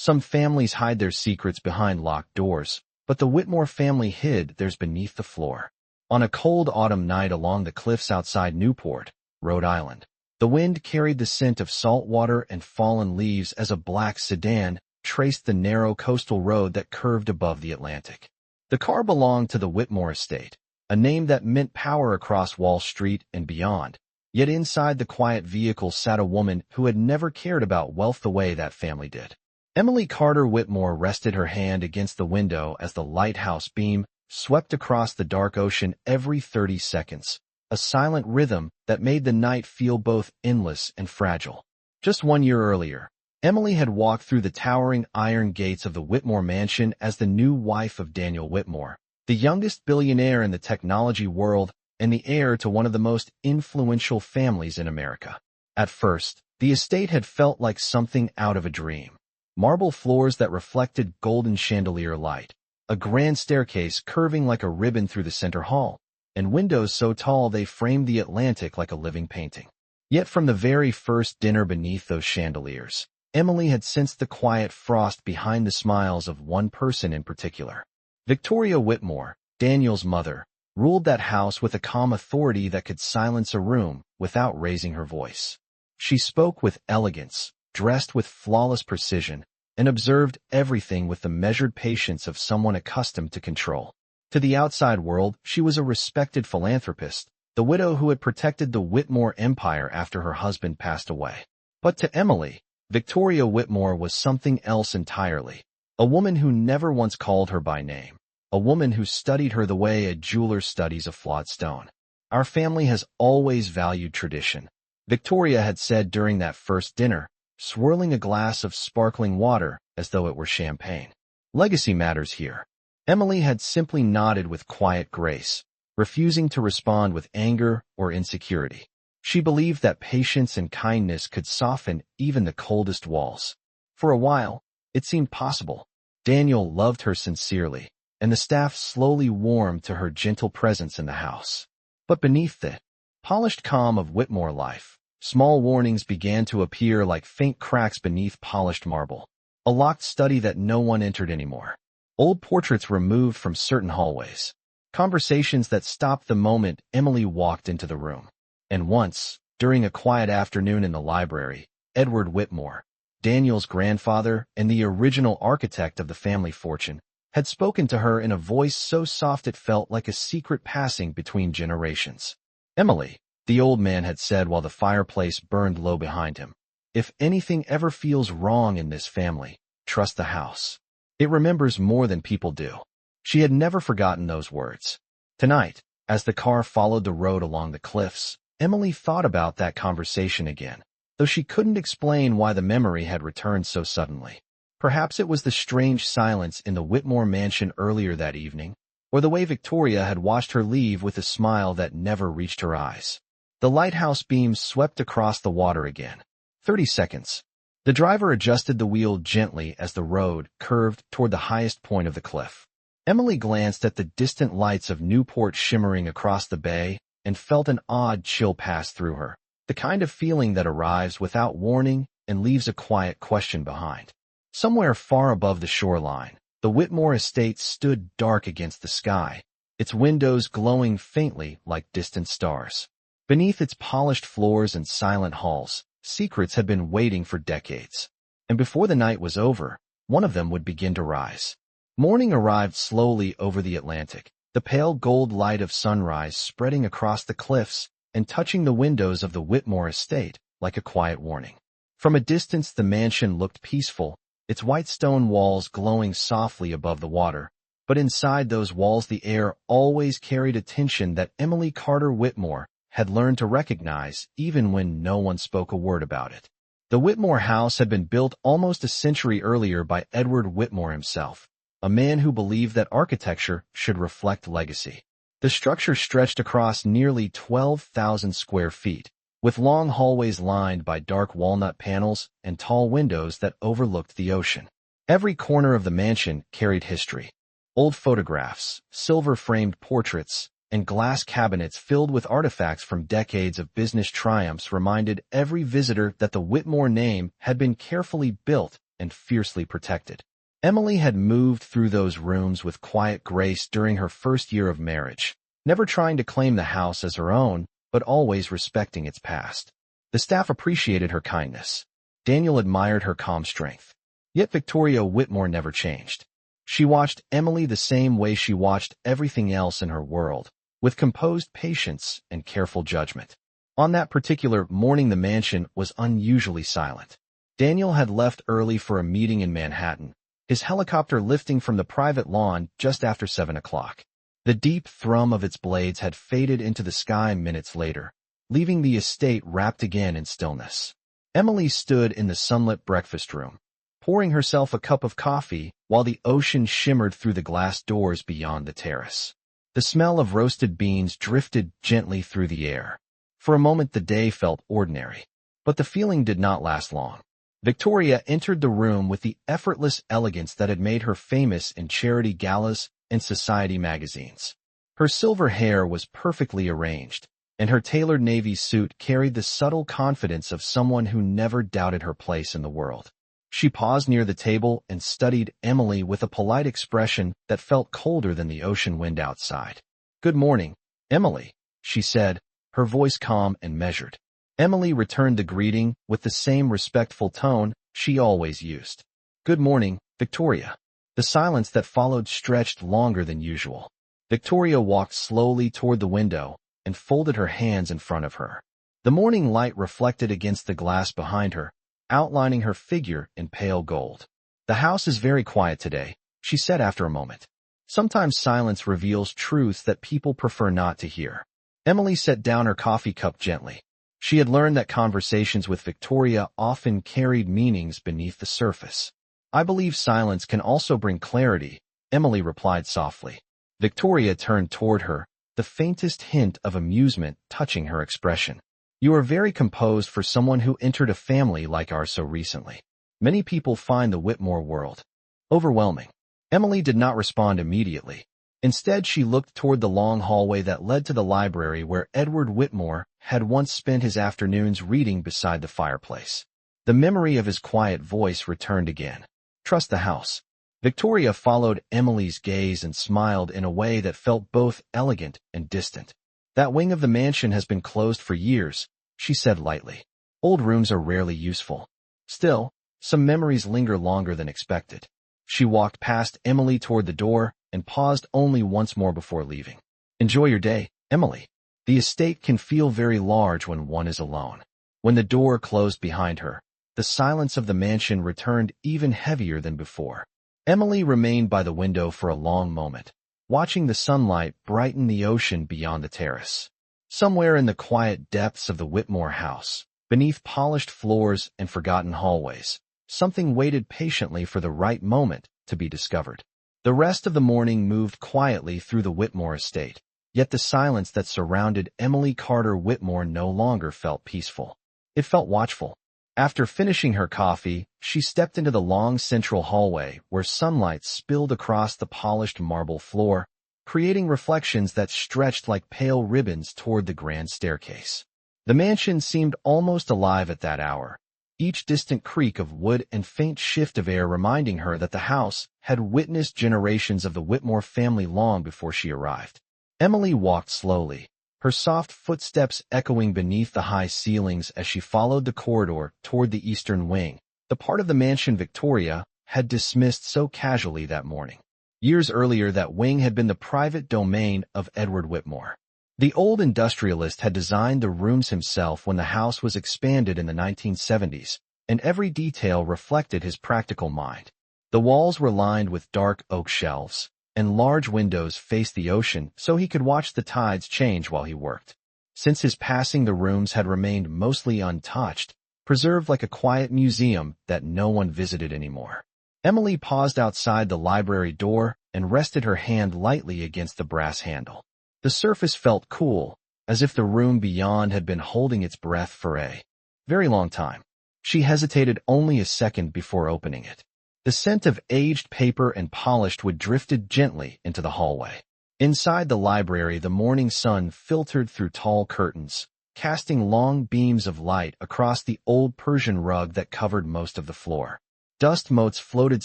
Some families hide their secrets behind locked doors, but the Whitmore family hid theirs beneath the floor. On a cold autumn night along the cliffs outside Newport, Rhode Island, the wind carried the scent of salt water and fallen leaves as a black sedan traced the narrow coastal road that curved above the Atlantic. The car belonged to the Whitmore estate, a name that meant power across Wall Street and beyond. Yet inside the quiet vehicle sat a woman who had never cared about wealth the way that family did. Emily Carter Whitmore rested her hand against the window as the lighthouse beam swept across the dark ocean every 30 seconds, a silent rhythm that made the night feel both endless and fragile. Just 1 year earlier, Emily had walked through the towering iron gates of the Whitmore mansion as the new wife of Daniel Whitmore, the youngest billionaire in the technology world and the heir to one of the most influential families in America. At first, the estate had felt like something out of a dream. Marble floors that reflected golden chandelier light, a grand staircase curving like a ribbon through the center hall, and windows so tall they framed the Atlantic like a living painting. Yet from the very first dinner beneath those chandeliers, Emily had sensed the quiet frost behind the smiles of one person in particular. Victoria Whitmore, Daniel's mother, ruled that house with a calm authority that could silence a room without raising her voice. She spoke with elegance, dressed with flawless precision, and observed everything with the measured patience of someone accustomed to control. To the outside world, she was a respected philanthropist, the widow who had protected the Whitmore empire after her husband passed away. But to Emily, Victoria Whitmore was something else entirely, a woman who never once called her by name, a woman who studied her the way a jeweler studies a flawed stone. "Our family has always valued tradition," Victoria had said during that first dinner, swirling a glass of sparkling water as though it were champagne. "Legacy matters here." Emily had simply nodded with quiet grace, refusing to respond with anger or insecurity. She believed that patience and kindness could soften even the coldest walls. For a while, it seemed possible. Daniel loved her sincerely, and the staff slowly warmed to her gentle presence in the house. But beneath the polished calm of Whitmore life, small warnings began to appear like faint cracks beneath polished marble. A locked study that no one entered anymore. Old portraits removed from certain hallways. Conversations that stopped the moment Emily walked into the room. And once, during a quiet afternoon in the library, Edward Whitmore, Daniel's grandfather and the original architect of the family fortune, had spoken to her in a voice so soft it felt like a secret passing between generations. "Emily," the old man had said while the fireplace burned low behind him, "if anything ever feels wrong in this family, trust the house. It remembers more than people do." She had never forgotten those words. Tonight, as the car followed the road along the cliffs, Emily thought about that conversation again, though she couldn't explain why the memory had returned so suddenly. Perhaps it was the strange silence in the Whitmore mansion earlier that evening, or the way Victoria had watched her leave with a smile that never reached her eyes. The lighthouse beams swept across the water again. 30 seconds. The driver adjusted the wheel gently as the road curved toward the highest point of the cliff. Emily glanced at the distant lights of Newport shimmering across the bay and felt an odd chill pass through her, the kind of feeling that arrives without warning and leaves a quiet question behind. Somewhere far above the shoreline, the Whitmore estate stood dark against the sky, its windows glowing faintly like distant stars. Beneath its polished floors and silent halls, secrets had been waiting for decades. And before the night was over, one of them would begin to rise. Morning arrived slowly over the Atlantic, the pale gold light of sunrise spreading across the cliffs and touching the windows of the Whitmore estate like a quiet warning. From a distance the mansion looked peaceful, its white stone walls glowing softly above the water, but inside those walls the air always carried a tension that Emily Carter Whitmore had learned to recognize even when no one spoke a word about it. The Whitmore house had been built almost a century earlier by Edward Whitmore himself, a man who believed that architecture should reflect legacy. The structure stretched across nearly 12,000 square feet, with long hallways lined by dark walnut panels and tall windows that overlooked the ocean. Every corner of the mansion carried history. Old photographs, silver-framed portraits, and glass cabinets filled with artifacts from decades of business triumphs reminded every visitor that the Whitmore name had been carefully built and fiercely protected. Emily had moved through those rooms with quiet grace during her first year of marriage, never trying to claim the house as her own, but always respecting its past. The staff appreciated her kindness. Daniel admired her calm strength. Yet Victoria Whitmore never changed. She watched Emily the same way she watched everything else in her world, with composed patience and careful judgment. On that particular morning, the mansion was unusually silent. Daniel had left early for a meeting in Manhattan, his helicopter lifting from the private lawn just after 7 o'clock. The deep thrum of its blades had faded into the sky minutes later, leaving the estate wrapped again in stillness. Emily stood in the sunlit breakfast room, pouring herself a cup of coffee while the ocean shimmered through the glass doors beyond the terrace. The smell of roasted beans drifted gently through the air. For a moment the day felt ordinary, but the feeling did not last long. Victoria entered the room with the effortless elegance that had made her famous in charity galas and society magazines. Her silver hair was perfectly arranged, and her tailored navy suit carried the subtle confidence of someone who never doubted her place in the world. She paused near the table and studied Emily with a polite expression that felt colder than the ocean wind outside. "Good morning, Emily," she said, her voice calm and measured. Emily returned the greeting with the same respectful tone she always used. "Good morning, Victoria." The silence that followed stretched longer than usual. Victoria walked slowly toward the window and folded her hands in front of her. The morning light reflected against the glass behind her, outlining her figure in pale gold. "The house is very quiet today," she said after a moment. "Sometimes silence reveals truths that people prefer not to hear." Emily set down her coffee cup gently. She had learned that conversations with Victoria often carried meanings beneath the surface. "I believe silence can also bring clarity," Emily replied softly. Victoria turned toward her, the faintest hint of amusement touching her expression. "You are very composed for someone who entered a family like ours so recently. Many people find the Whitmore world overwhelming." Emily did not respond immediately. Instead, she looked toward the long hallway that led to the library where Edward Whitmore had once spent his afternoons reading beside the fireplace. The memory of his quiet voice returned again. "Trust the house." Victoria followed Emily's gaze and smiled in a way that felt both elegant and distant. "That wing of the mansion has been closed for years," she said lightly. "Old rooms are rarely useful. Still, some memories linger longer than expected." She walked past Emily toward the door and paused only once more before leaving. "Enjoy your day, Emily." The estate can feel very large when one is alone. When the door closed behind her, the silence of the mansion returned even heavier than before. Emily remained by the window for a long moment, watching the sunlight brighten the ocean beyond the terrace. Somewhere in the quiet depths of the Whitmore house, beneath polished floors and forgotten hallways, something waited patiently for the right moment to be discovered. The rest of the morning moved quietly through the Whitmore estate, yet the silence that surrounded Emily Carter Whitmore no longer felt peaceful. It felt watchful. After finishing her coffee, she stepped into the long central hallway where sunlight spilled across the polished marble floor, creating reflections that stretched like pale ribbons toward the grand staircase. The mansion seemed almost alive at that hour, each distant creak of wood and faint shift of air reminding her that the house had witnessed generations of the Whitmore family long before she arrived. Emily walked slowly, her soft footsteps echoing beneath the high ceilings as she followed the corridor toward the eastern wing, the part of the mansion Victoria had dismissed so casually that morning. Years earlier, that wing had been the private domain of Edward Whitmore. The old industrialist had designed the rooms himself when the house was expanded in the 1970s, and every detail reflected his practical mind. The walls were lined with dark oak shelves, and large windows faced the ocean so he could watch the tides change while he worked. Since his passing, the rooms had remained mostly untouched, preserved like a quiet museum that no one visited anymore. Emily paused outside the library door and rested her hand lightly against the brass handle. The surface felt cool, as if the room beyond had been holding its breath for a very long time. She hesitated only a second before opening it. The scent of aged paper and polished wood drifted gently into the hallway. Inside the library, the morning sun filtered through tall curtains, casting long beams of light across the old Persian rug that covered most of the floor. Dust motes floated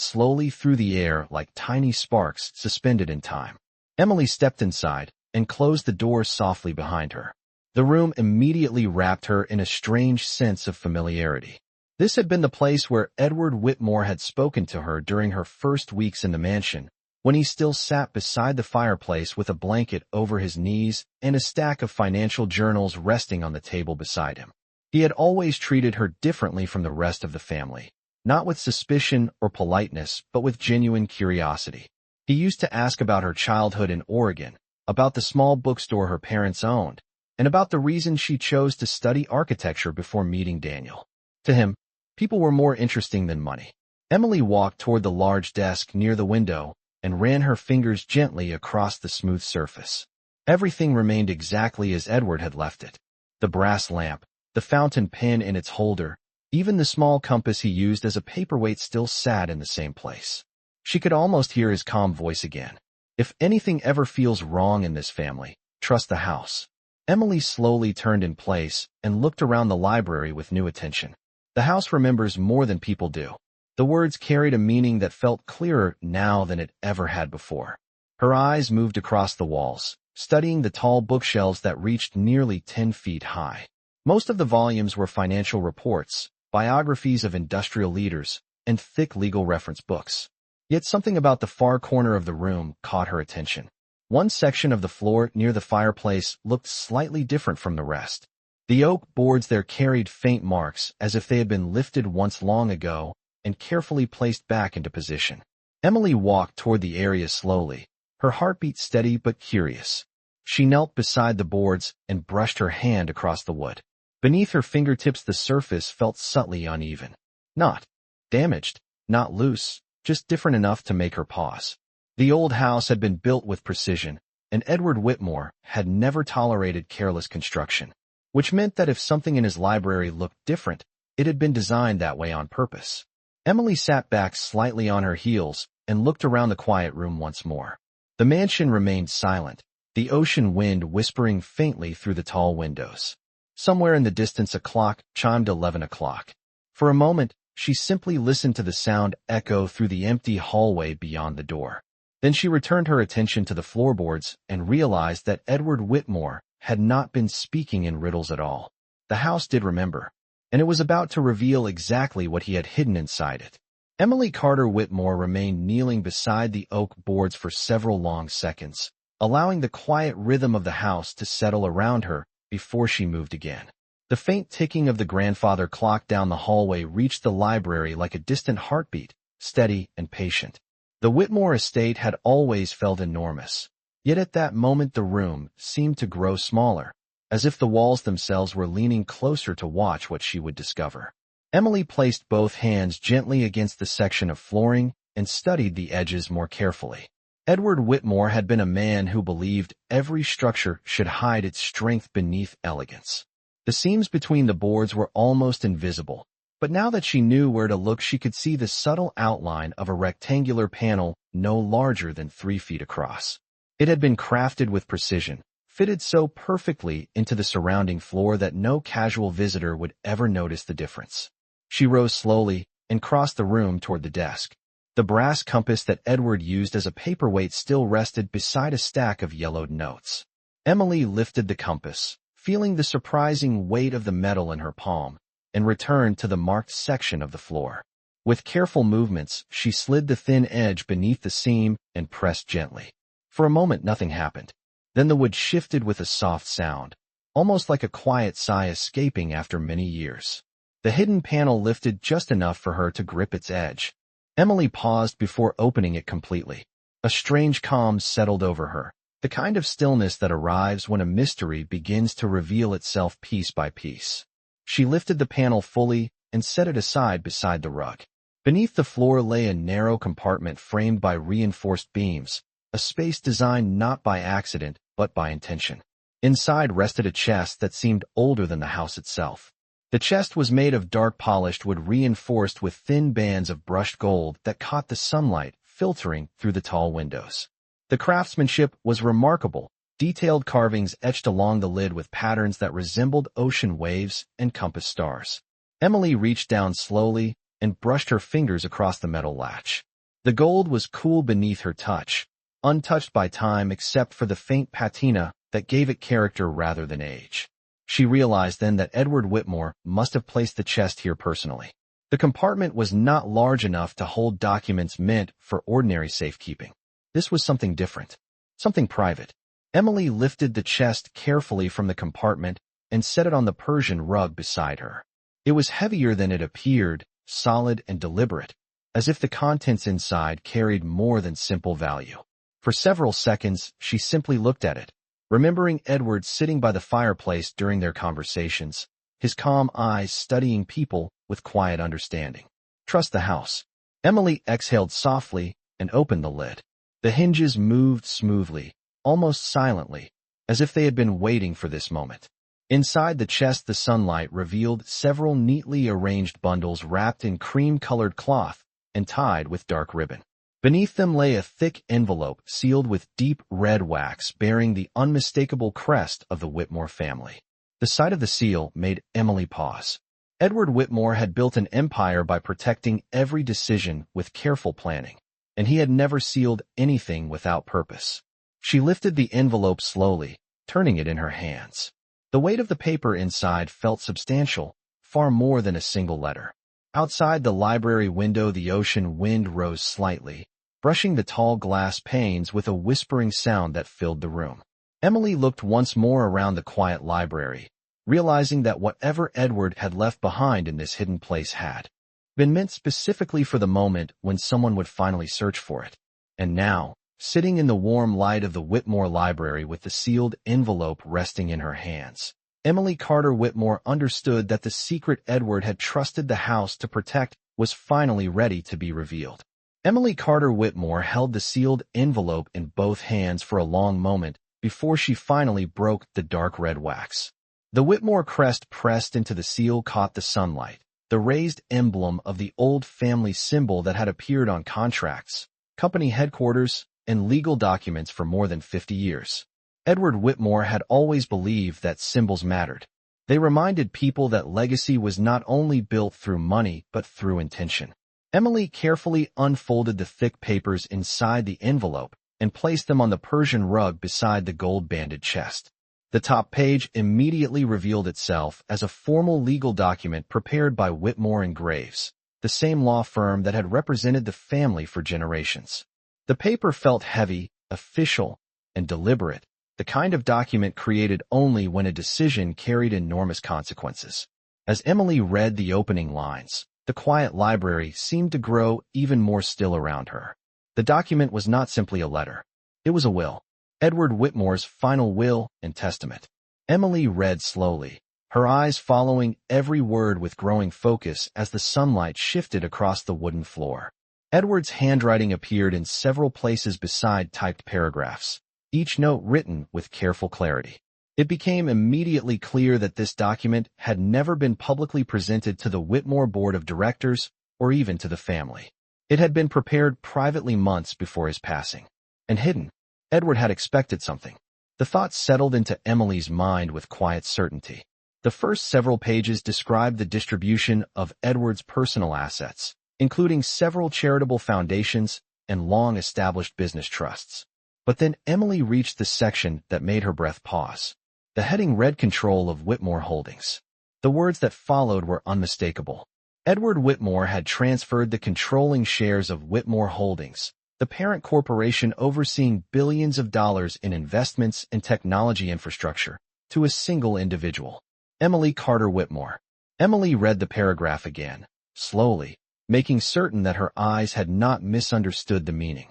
slowly through the air like tiny sparks suspended in time. Emily stepped inside and closed the door softly behind her. The room immediately wrapped her in a strange sense of familiarity. This had been the place where Edward Whitmore had spoken to her during her first weeks in the mansion, when he still sat beside the fireplace with a blanket over his knees and a stack of financial journals resting on the table beside him. He had always treated her differently from the rest of the family, not with suspicion or politeness, but with genuine curiosity. He used to ask about her childhood in Oregon, about the small bookstore her parents owned, and about the reason she chose to study architecture before meeting Daniel. To him, people were more interesting than money. Emily walked toward the large desk near the window and ran her fingers gently across the smooth surface. Everything remained exactly as Edward had left it. The brass lamp, the fountain pen in its holder, even the small compass he used as a paperweight still sat in the same place. She could almost hear his calm voice again. If anything ever feels wrong in this family, trust the house. Emily slowly turned in place and looked around the library with new attention. The house remembers more than people do. The words carried a meaning that felt clearer now than it ever had before. Her eyes moved across the walls, studying the tall bookshelves that reached nearly 10 feet high. Most of the volumes were financial reports, biographies of industrial leaders, and thick legal reference books. Yet something about the far corner of the room caught her attention. One section of the floor near the fireplace looked slightly different from the rest. The oak boards there carried faint marks as if they had been lifted once long ago and carefully placed back into position. Emily walked toward the area slowly, her heartbeat steady but curious. She knelt beside the boards and brushed her hand across the wood. Beneath her fingertips the surface felt subtly uneven. Not damaged, not loose, just different enough to make her pause. The old house had been built with precision, and Edward Whitmore had never tolerated careless construction, which meant that if something in his library looked different, it had been designed that way on purpose. Emily sat back slightly on her heels and looked around the quiet room once more. The mansion remained silent, the ocean wind whispering faintly through the tall windows. Somewhere in the distance a clock chimed 11 o'clock. For a moment, she simply listened to the sound echo through the empty hallway beyond the door. Then she returned her attention to the floorboards and realized that Edward Whitmore had not been speaking in riddles at all. The house did remember, and it was about to reveal exactly what he had hidden inside it. Emily Carter Whitmore remained kneeling beside the oak boards for several long seconds, allowing the quiet rhythm of the house to settle around her before she moved again. The faint ticking of the grandfather clock down the hallway reached the library like a distant heartbeat, steady and patient. The Whitmore estate had always felt enormous, yet at that moment the room seemed to grow smaller, as if the walls themselves were leaning closer to watch what she would discover. Emily placed both hands gently against the section of flooring and studied the edges more carefully. Edward Whitmore had been a man who believed every structure should hide its strength beneath elegance. The seams between the boards were almost invisible, but now that she knew where to look she could see the subtle outline of a rectangular panel no larger than 3 feet across. It had been crafted with precision, fitted so perfectly into the surrounding floor that no casual visitor would ever notice the difference. She rose slowly and crossed the room toward the desk. The brass compass that Edward used as a paperweight still rested beside a stack of yellowed notes. Emily lifted the compass, feeling the surprising weight of the metal in her palm, and returned to the marked section of the floor. With careful movements, she slid the thin edge beneath the seam and pressed gently. For a moment nothing happened. Then the wood shifted with a soft sound, almost like a quiet sigh escaping after many years. The hidden panel lifted just enough for her to grip its edge. Emily paused before opening it completely. A strange calm settled over her, the kind of stillness that arrives when a mystery begins to reveal itself piece by piece. She lifted the panel fully and set it aside beside the rug. Beneath the floor lay a narrow compartment framed by reinforced beams, a space designed not by accident but by intention. Inside rested a chest that seemed older than the house itself. The chest was made of dark polished wood reinforced with thin bands of brushed gold that caught the sunlight filtering through the tall windows. The craftsmanship was remarkable, detailed carvings etched along the lid with patterns that resembled ocean waves and compass stars. Emily reached down slowly and brushed her fingers across the metal latch. The gold was cool beneath her touch, untouched by time except for the faint patina that gave it character rather than age. She realized then that Edward Whitmore must have placed the chest here personally. The compartment was not large enough to hold documents meant for ordinary safekeeping. This was something different, something private. Emily lifted the chest carefully from the compartment and set it on the Persian rug beside her. It was heavier than it appeared, solid and deliberate, as if the contents inside carried more than simple value. For several seconds, she simply looked at it, remembering Edward sitting by the fireplace during their conversations, his calm eyes studying people with quiet understanding. Trust the house. Emily exhaled softly and opened the lid. The hinges moved smoothly, almost silently, as if they had been waiting for this moment. Inside the chest, the sunlight revealed several neatly arranged bundles wrapped in cream-colored cloth and tied with dark ribbon. Beneath them lay a thick envelope sealed with deep red wax bearing the unmistakable crest of the Whitmore family. The sight of the seal made Emily pause. Edward Whitmore had built an empire by protecting every decision with careful planning, and he had never sealed anything without purpose. She lifted the envelope slowly, turning it in her hands. The weight of the paper inside felt substantial, far more than a single letter. Outside the library window, the ocean wind rose slightly, brushing the tall glass panes with a whispering sound that filled the room. Emily looked once more around the quiet library, realizing that whatever Edward had left behind in this hidden place had been meant specifically for the moment when someone would finally search for it. And now, sitting in the warm light of the Whitmore library with the sealed envelope resting in her hands, Emily Carter Whitmore understood that the secret Edward had trusted the house to protect was finally ready to be revealed. Emily Carter Whitmore held the sealed envelope in both hands for a long moment before she finally broke the dark red wax. The Whitmore crest pressed into the seal caught the sunlight, the raised emblem of the old family symbol that had appeared on contracts, company headquarters, and legal documents for more than 50 years. Edward Whitmore had always believed that symbols mattered. They reminded people that legacy was not only built through money but through intention. Emily carefully unfolded the thick papers inside the envelope and placed them on the Persian rug beside the gold-banded chest. The top page immediately revealed itself as a formal legal document prepared by Whitmore and Graves, the same law firm that had represented the family for generations. The paper felt heavy, official, and deliberate, the kind of document created only when a decision carried enormous consequences. As Emily read the opening lines, the quiet library seemed to grow even more still around her. The document was not simply a letter. It was a will. Edward Whitmore's final will and testament. Emily read slowly, her eyes following every word with growing focus as the sunlight shifted across the wooden floor. Edward's handwriting appeared in several places beside typed paragraphs, each note written with careful clarity. It became immediately clear that this document had never been publicly presented to the Whitmore Board of Directors or even to the family. It had been prepared privately months before his passing, and hidden. Edward had expected something. The thought settled into Emily's mind with quiet certainty. The first several pages described the distribution of Edward's personal assets, including several charitable foundations and long-established business trusts. But then Emily reached the section that made her breath pause. The heading read Control of Whitmore Holdings. The words that followed were unmistakable. Edward Whitmore had transferred the controlling shares of Whitmore Holdings, the parent corporation overseeing billions of dollars in investments and technology infrastructure, to a single individual, Emily Carter Whitmore. Emily read the paragraph again, slowly, making certain that her eyes had not misunderstood the meaning.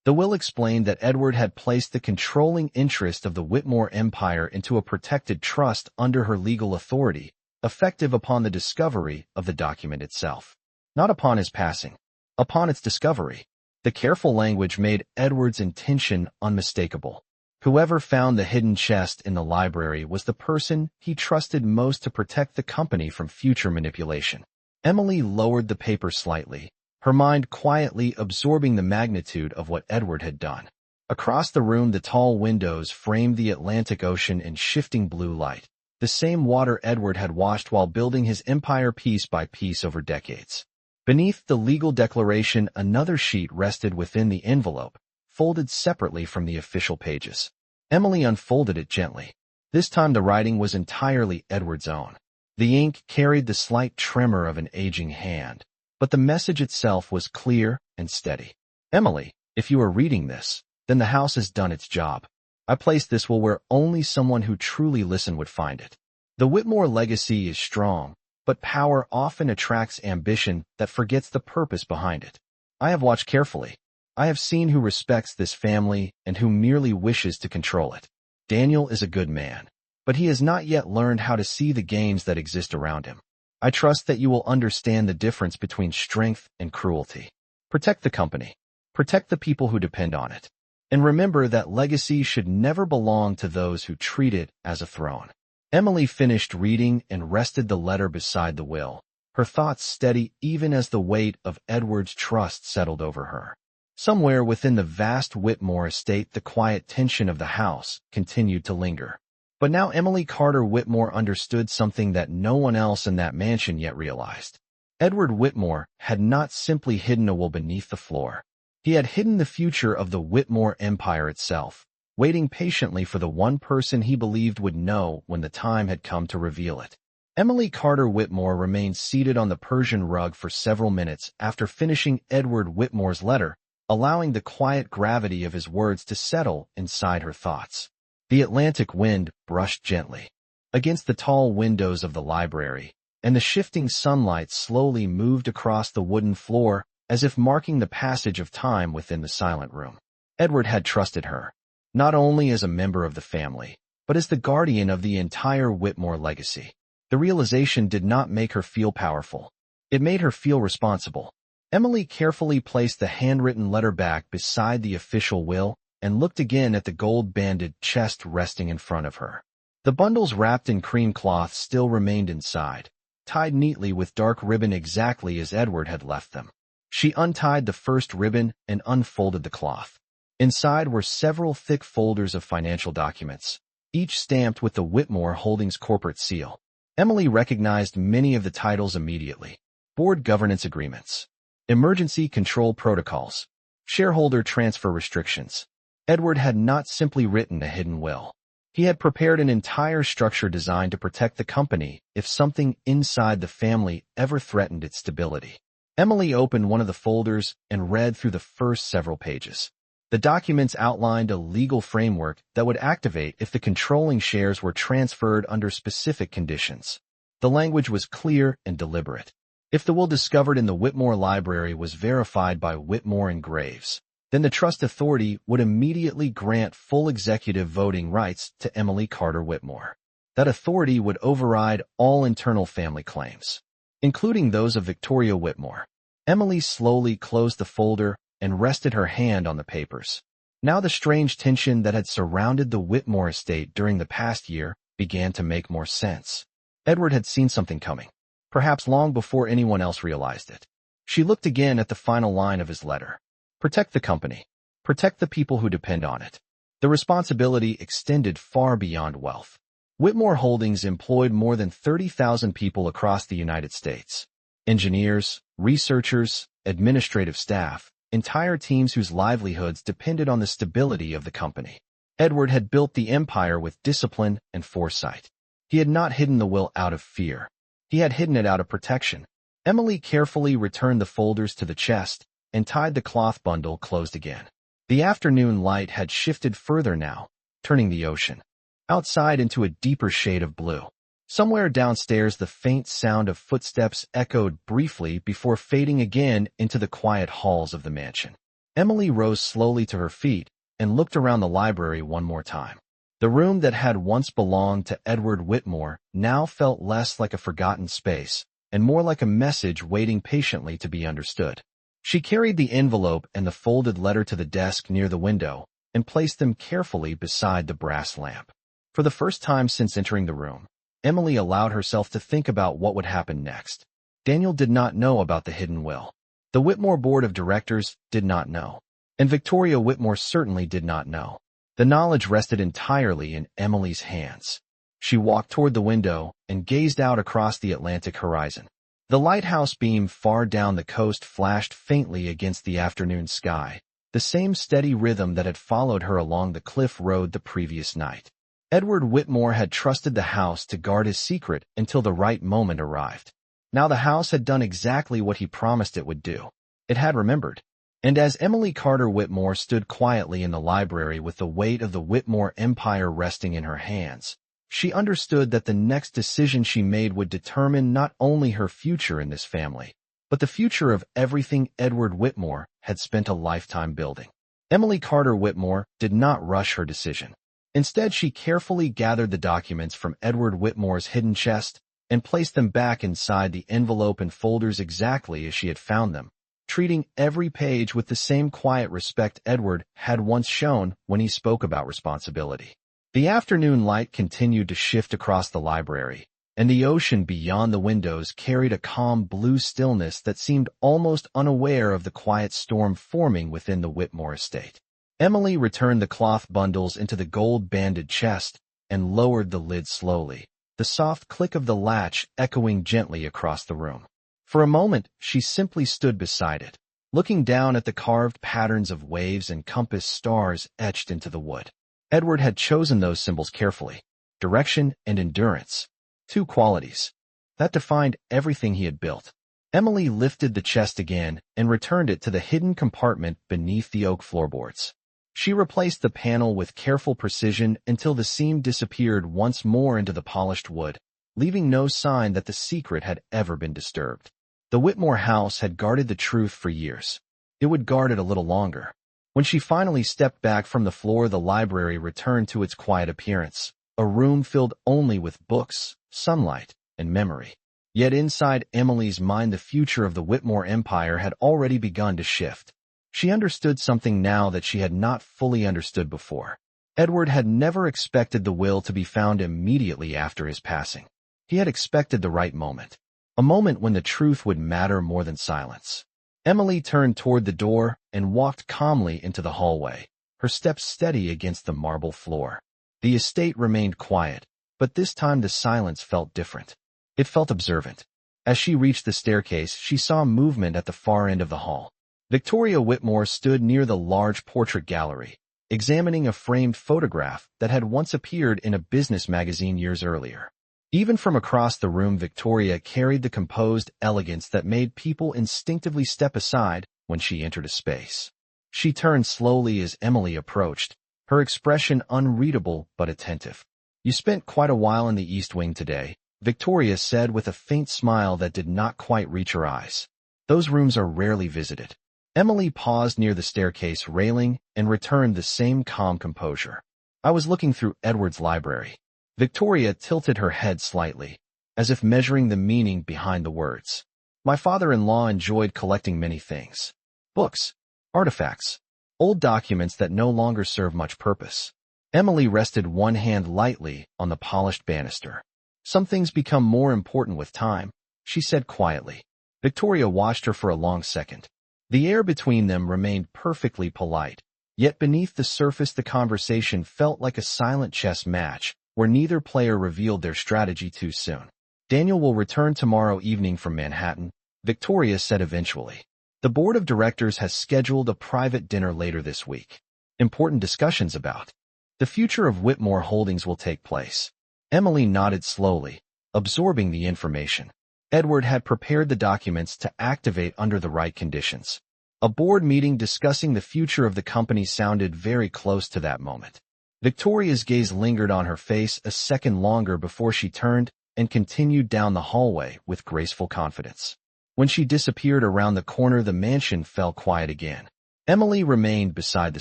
The will explained that Edward had placed the controlling interest of the Whitmore empire into a protected trust under her legal authority, effective upon the discovery of the document itself. Not upon his passing, upon its discovery. The careful language made Edward's intention unmistakable. Whoever found the hidden chest in the library was the person he trusted most to protect the company from future manipulation. Emily lowered the paper slightly, her mind quietly absorbing the magnitude of what Edward had done. Across the room, the tall windows framed the Atlantic Ocean in shifting blue light, the same water Edward had washed while building his empire piece by piece over decades. Beneath the legal declaration, another sheet rested within the envelope, folded separately from the official pages. Emily unfolded it gently. This time the writing was entirely Edward's own. The ink carried the slight tremor of an aging hand, but the message itself was clear and steady. Emily, if you are reading this, then the house has done its job. I placed this will where only someone who truly listened would find it. The Whitmore legacy is strong, but power often attracts ambition that forgets the purpose behind it. I have watched carefully. I have seen who respects this family and who merely wishes to control it. Daniel is a good man, but he has not yet learned how to see the games that exist around him. I trust that you will understand the difference between strength and cruelty. Protect the company. Protect the people who depend on it. And remember that legacy should never belong to those who treat it as a throne. Emily finished reading and rested the letter beside the will, her thoughts steady even as the weight of Edward's trust settled over her. Somewhere within the vast Whitmore estate, the quiet tension of the house continued to linger. But now Emily Carter Whitmore understood something that no one else in that mansion yet realized. Edward Whitmore had not simply hidden a will beneath the floor. He had hidden the future of the Whitmore empire itself, waiting patiently for the one person he believed would know when the time had come to reveal it. Emily Carter Whitmore remained seated on the Persian rug for several minutes after finishing Edward Whitmore's letter, allowing the quiet gravity of his words to settle inside her thoughts. The Atlantic wind brushed gently against the tall windows of the library, and the shifting sunlight slowly moved across the wooden floor as if marking the passage of time within the silent room. Edward had trusted her, not only as a member of the family, but as the guardian of the entire Whitmore legacy. The realization did not make her feel powerful. It made her feel responsible. Emily carefully placed the handwritten letter back beside the official will and looked again at the gold-banded chest resting in front of her. The bundles wrapped in cream cloth still remained inside, tied neatly with dark ribbon exactly as Edward had left them. She untied the first ribbon and unfolded the cloth. Inside were several thick folders of financial documents, each stamped with the Whitmore Holdings corporate seal. Emily recognized many of the titles immediately: board governance agreements, emergency control protocols, shareholder transfer restrictions. Edward had not simply written a hidden will. He had prepared an entire structure designed to protect the company if something inside the family ever threatened its stability. Emily opened one of the folders and read through the first several pages. The documents outlined a legal framework that would activate if the controlling shares were transferred under specific conditions. The language was clear and deliberate. If the will discovered in the Whitmore Library was verified by Whitmore and Graves, then the trust authority would immediately grant full executive voting rights to Emily Carter Whitmore. That authority would override all internal family claims, including those of Victoria Whitmore. Emily slowly closed the folder and rested her hand on the papers. Now the strange tension that had surrounded the Whitmore estate during the past year began to make more sense. Edward had seen something coming, perhaps long before anyone else realized it. She looked again at the final line of his letter. Protect the company. Protect the people who depend on it. The responsibility extended far beyond wealth. Whitmore Holdings employed more than 30,000 people across the United States. Engineers, researchers, administrative staff, entire teams whose livelihoods depended on the stability of the company. Edward had built the empire with discipline and foresight. He had not hidden the will out of fear. He had hidden it out of protection. Emily carefully returned the folders to the chest and tied the cloth bundle closed again. The afternoon light had shifted further now, turning the ocean outside into a deeper shade of blue. Somewhere downstairs, the faint sound of footsteps echoed briefly before fading again into the quiet halls of the mansion. Emily rose slowly to her feet and looked around the library one more time. The room that had once belonged to Edward Whitmore now felt less like a forgotten space and more like a message waiting patiently to be understood. She carried the envelope and the folded letter to the desk near the window and placed them carefully beside the brass lamp. For the first time since entering the room, Emily allowed herself to think about what would happen next. Daniel did not know about the hidden will. The Whitmore Board of Directors did not know. And Victoria Whitmore certainly did not know. The knowledge rested entirely in Emily's hands. She walked toward the window and gazed out across the Atlantic horizon. The lighthouse beam far down the coast flashed faintly against the afternoon sky, the same steady rhythm that had followed her along the cliff road the previous night. Edward Whitmore had trusted the house to guard his secret until the right moment arrived. Now the house had done exactly what he promised it would do. It had remembered. And as Emily Carter Whitmore stood quietly in the library with the weight of the Whitmore empire resting in her hands, she understood that the next decision she made would determine not only her future in this family, but the future of everything Edward Whitmore had spent a lifetime building. Emily Carter Whitmore did not rush her decision. Instead, she carefully gathered the documents from Edward Whitmore's hidden chest and placed them back inside the envelope and folders exactly as she had found them, treating every page with the same quiet respect Edward had once shown when he spoke about responsibility. The afternoon light continued to shift across the library, and the ocean beyond the windows carried a calm blue stillness that seemed almost unaware of the quiet storm forming within the Whitmore estate. Emily returned the cloth bundles into the gold-banded chest and lowered the lid slowly, the soft click of the latch echoing gently across the room. For a moment, she simply stood beside it, looking down at the carved patterns of waves and compass stars etched into the wood. Edward had chosen those symbols carefully: direction and endurance, two qualities that defined everything he had built. Emily lifted the chest again and returned it to the hidden compartment beneath the oak floorboards. She replaced the panel with careful precision until the seam disappeared once more into the polished wood, leaving no sign that the secret had ever been disturbed. The Whitmore house had guarded the truth for years. It would guard it a little longer. When she finally stepped back from the floor, the library returned to its quiet appearance, a room filled only with books, sunlight, and memory. Yet inside Emily's mind, the future of the Whitmore empire had already begun to shift. She understood something now that she had not fully understood before. Edward had never expected the will to be found immediately after his passing. He had expected the right moment, a moment when the truth would matter more than silence. Emily turned toward the door and walked calmly into the hallway, her steps steady against the marble floor. The estate remained quiet, but this time the silence felt different. It felt observant. As she reached the staircase, she saw movement at the far end of the hall. Victoria Whitmore stood near the large portrait gallery, examining a framed photograph that had once appeared in a business magazine years earlier. Even from across the room, Victoria carried the composed elegance that made people instinctively step aside when she entered a space. She turned slowly as Emily approached, her expression unreadable but attentive. "You spent quite a while in the East Wing today," Victoria said with a faint smile that did not quite reach her eyes. "Those rooms are rarely visited." Emily paused near the staircase railing and returned the same calm composure. "I was looking through Edward's library." Victoria tilted her head slightly, as if measuring the meaning behind the words. "My father-in-law enjoyed collecting many things. Books, artifacts, old documents that no longer serve much purpose." Emily rested one hand lightly on the polished banister. "Some things become more important with time," she said quietly. Victoria watched her for a long second. The air between them remained perfectly polite, yet beneath the surface the conversation felt like a silent chess match, where neither player revealed their strategy too soon. "Daniel will return tomorrow evening from Manhattan," Victoria said eventually. "The board of directors has scheduled a private dinner later this week. Important discussions about the future of Whitmore Holdings will take place." Emily nodded slowly, absorbing the information. Edward had prepared the documents to activate under the right conditions. A board meeting discussing the future of the company sounded very close to that moment. Victoria's gaze lingered on her face a second longer before she turned and continued down the hallway with graceful confidence. When she disappeared around the corner, the mansion fell quiet again. Emily remained beside the